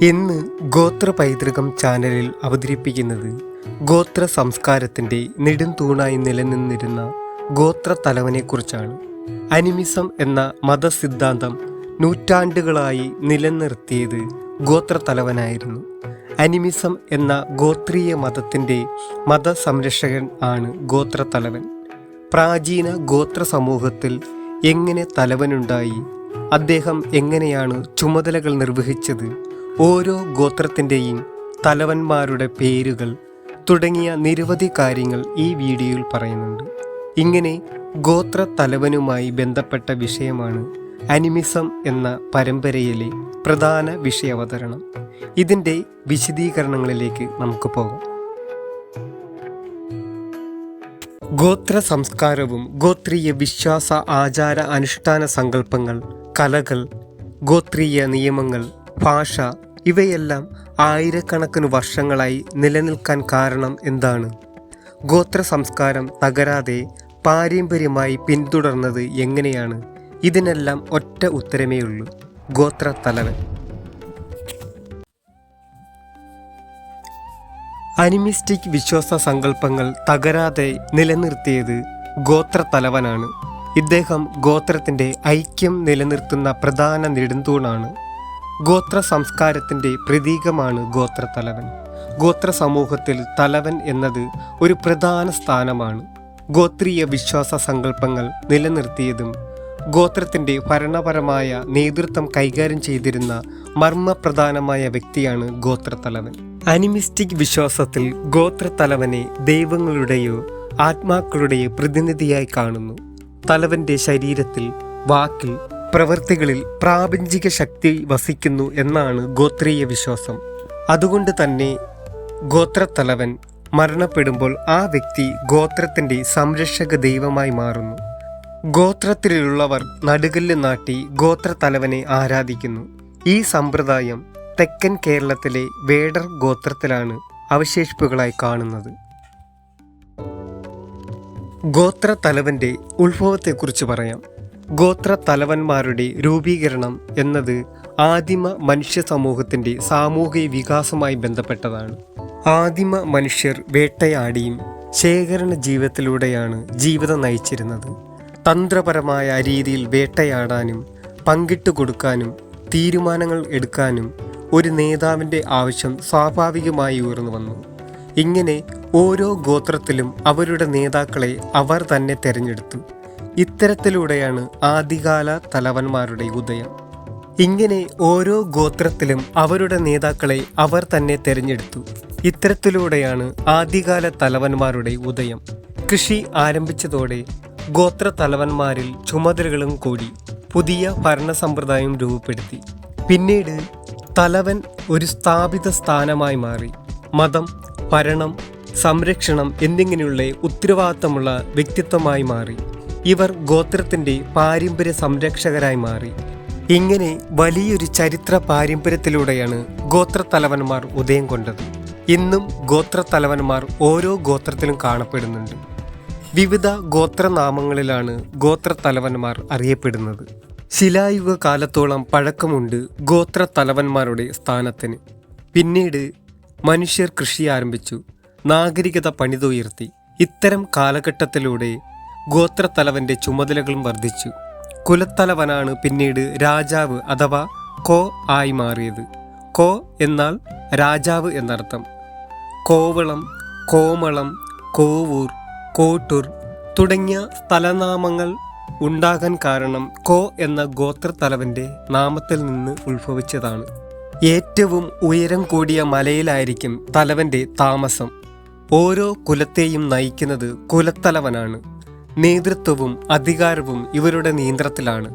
ഇന്ന് ഗോത്ര പൈതൃകം ചാനലിൽ അവതരിപ്പിക്കുന്നത് ഗോത്ര സംസ്കാരത്തിൻ്റെ നെടുംതൂണായി നിലനിന്നിരുന്ന ഗോത്ര തലവനെക്കുറിച്ചാണ്. അനിമിസം എന്ന മതസിദ്ധാന്തം നൂറ്റാണ്ടുകളായി നിലനിർത്തിയത് ഗോത്ര തലവനായിരുന്നു. അനിമിസം എന്ന ഗോത്രീയ മതത്തിൻ്റെ മതസംരക്ഷകൻ ആണ് ഗോത്ര തലവൻ. പ്രാചീന ഗോത്ര സമൂഹത്തിൽ എങ്ങനെ തലവനുണ്ടായി, അദ്ദേഹം എങ്ങനെയാണ് ചുമതലകൾ നിർവഹിച്ചത്, ഓരോ ഗോത്രത്തിൻ്റെയും തലവന്മാരുടെ പേരുകൾ തുടങ്ങിയ നിരവധി കാര്യങ്ങൾ ഈ വീഡിയോയിൽ പറയുന്നുണ്ട്. ഇങ്ങനെ ഗോത്ര തലവനുമായി ബന്ധപ്പെട്ട വിഷയമാണ് അനിമിസം എന്ന പരമ്പരയിലെ പ്രധാന വിഷയാവതരണം. ഇതിൻ്റെ വിശദീകരണങ്ങളിലേക്ക് നമുക്ക് പോകാം. ഗോത്ര സംസ്കാരവും ഗോത്രീയ വിശ്വാസ ആചാര അനുഷ്ഠാന സങ്കല്പങ്ങൾ, കലകൾ, ഗോത്രീയ നിയമങ്ങൾ, ഭാഷ ഇവയെല്ലാം ആയിരക്കണക്കിന് വർഷങ്ങളായി നിലനിൽക്കാൻ കാരണം എന്താണ്? ഗോത്ര സംസ്കാരം തകരാതെ പാരമ്പര്യമായി പിന്തുടർന്നത് എങ്ങനെയാണ്? ഇതിനെല്ലാം ഒറ്റ ഉത്തരമേ ഉള്ളൂ: ഗോത്ര തലവൻ. അനിമിസ്റ്റിക് വിശ്വാസ സങ്കല്പങ്ങൾ തകരാതെ നിലനിർത്തിയത് ഗോത്ര തലവനാണ്. ഇദ്ദേഹം ഗോത്രത്തിൻ്റെ ഐക്യം നിലനിർത്തുന്ന പ്രധാന നെടുംതൂണാണ്. ഗോത്ര സംസ്കാരത്തിൻ്റെ പ്രതീകമാണ് ഗോത്ര തലവൻ. ഗോത്ര സമൂഹത്തിൽ തലവൻ എന്നത് ഒരു പ്രധാന സ്ഥാനമാണ്. ഗോത്രീയ വിശ്വാസ സങ്കല്പങ്ങൾ നിലനിർത്തിയതും ഗോത്രത്തിൻ്റെ ഭരണപരമായ നേതൃത്വം കൈകാര്യം ചെയ്തിരുന്ന മർമ്മപ്രധാനമായ വ്യക്തിയാണ് ഗോത്രത്തലവൻ. അനിമിസ്റ്റിക് വിശ്വാസത്തിൽ ഗോത്രത്തലവനെ ദൈവങ്ങളുടെയോ ആത്മാക്കളുടെയോ പ്രതിനിധിയായി കാണുന്നു. തലവൻ്റെ ശരീരത്തിൽ, വാക്കിൽ, പ്രവൃത്തികളിൽ പ്രാപഞ്ചിക ശക്തി വസിക്കുന്നു എന്നാണ് ഗോത്രീയ വിശ്വാസം. അതുകൊണ്ട് തന്നെ ഗോത്രത്തലവൻ മരണപ്പെടുമ്പോൾ ആ വ്യക്തി ഗോത്രത്തിൻ്റെ സംരക്ഷക ദൈവമായി മാറുന്നു. ഗോത്രത്തിലുള്ളവർ നടുകല്ല് നാട്ടി ഗോത്രത്തലവനെ ആരാധിക്കുന്നു. ഈ സമ്പ്രദായം തെക്കൻ കേരളത്തിലെ വേടർ ഗോത്രത്തിലാണ് അവശേഷിപ്പുകളായി കാണുന്നത്. ഗോത്രത്തലവൻ്റെ ഉത്ഭവത്തെക്കുറിച്ച് പറയാം. ഗോത്ര തലവന്മാരുടെ രൂപീകരണം എന്നത് ആദിമ മനുഷ്യ സമൂഹത്തിൻ്റെ സാമൂഹിക വികാസവുമായി ബന്ധപ്പെട്ടതാണ്. ആദിമ മനുഷ്യർ വേട്ടയാടിയും ശേഖരണ ജീവിതത്തിലൂടെയാണ് ജീവിതം നയിച്ചിരുന്നത്. തന്ത്രപരമായ രീതിയിൽ വേട്ടയാടാനും പങ്കിട്ടു കൊടുക്കാനും തീരുമാനങ്ങൾ എടുക്കാനും ഒരു നേതാവിൻ്റെ ആവശ്യം സ്വാഭാവികമായി ഉയർന്നു വന്നു. ഇങ്ങനെ ഓരോ ഗോത്രത്തിലും അവരുടെ നേതാക്കളെ അവർ തന്നെ തിരഞ്ഞെടുത്തു. ഇത്തരത്തിലൂടെയാണ് ആദ്യകാല തലവന്മാരുടെ ഉദയം. ഇങ്ങനെ ഓരോ ഗോത്രത്തിലും അവരുടെ നേതാക്കളെ അവർ തന്നെ തിരഞ്ഞെടുത്തു. ഇത്തരത്തിലൂടെയാണ് ആദ്യകാല തലവന്മാരുടെ ഉദയം. കൃഷി ആരംഭിച്ചതോടെ ഗോത്ര തലവന്മാരിൽ ചുമതലകളും കൂടി. പുതിയ ഭരണ സമ്പ്രദായം രൂപപ്പെടുത്തി. പിന്നീട് തലവൻ ഒരു സ്ഥാപിത സ്ഥാനമായി മാറി. മതം, ഭരണം, സംരക്ഷണം എന്നിങ്ങനെയുള്ള ഉത്തരവാദിത്തമുള്ള വ്യക്തിത്വമായി മാറി. ഇവർ ഗോത്രത്തിൻ്റെ പാരമ്പര്യ സംരക്ഷകരായി മാറി. ഇങ്ങനെ വലിയൊരു ചരിത്ര പാരമ്പര്യത്തിലൂടെയാണ് ഗോത്രത്തലവന്മാർ ഉദയം കൊണ്ടത്. ഇന്നും ഗോത്രത്തലവന്മാർ ഓരോ ഗോത്രത്തിലും കാണപ്പെടുന്നുണ്ട്. വിവിധ ഗോത്രനാമങ്ങളിലാണ് ഗോത്രത്തലവന്മാർ അറിയപ്പെടുന്നത്. ശിലായുഗ കാലത്തോളം പഴക്കമുണ്ട് ഗോത്രത്തലവന്മാരുടെ സ്ഥാനത്തിന്. പിന്നീട് മനുഷ്യർ കൃഷി ആരംഭിച്ചു, നാഗരികത പണിതുയർത്തി. ഇത്തരം കാലഘട്ടത്തിലൂടെ ഗോത്രത്തലവൻ്റെ ചുമതലകളും വർദ്ധിച്ചു. കുലത്തലവനാണ് പിന്നീട് രാജാവ് അഥവാ കോ ആയി മാറിയത്. കോ എന്നാൽ രാജാവ് എന്നർത്ഥം. കോവളം, കോമളം, കോവൂർ, കോട്ടൂർ തുടങ്ങിയ സ്ഥലനാമങ്ങൾ ഉണ്ടാകാൻ കാരണം കോ എന്ന ഗോത്രത്തലവൻ്റെ നാമത്തിൽ നിന്ന് ഉത്ഭവിച്ചതാണ്. ഏറ്റവും ഉയരം കൂടിയ മലയിലായിരിക്കും തലവൻ്റെ താമസം. ഓരോ കുലത്തെയും നയിക്കുന്നത് കുലത്തലവനാണ്. നേതൃത്വവും അധികാരവും ഇവരുടെ നിയന്ത്രണത്തിലാണ്.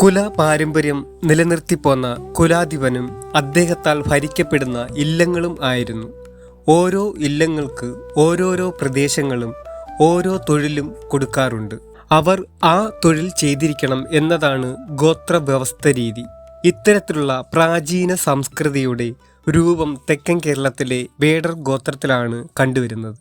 കുല പാരമ്പര്യം നിലനിർത്തിപ്പോന്ന കുലാധിപനും അദ്ദേഹത്താൽ ഭരിക്കപ്പെടുന്ന ഇല്ലങ്ങളും ആയിരുന്നു. ഓരോ ഇല്ലങ്ങൾക്ക് ഓരോരോ പ്രദേശങ്ങളും ഓരോ തൊഴിലും കൊടുക്കാറുണ്ട്. അവർ ആ തൊഴിൽ ചെയ്തിരിക്കണം എന്നതാണ് ഗോത്ര വ്യവസ്ഥ രീതി. ഇത്തരത്തിലുള്ള പ്രാചീന സംസ്കൃതിയുടെ രൂപം തെക്കൻ കേരളത്തിലെ വേടർ ഗോത്രത്തിലാണ് കണ്ടുവരുന്നത്.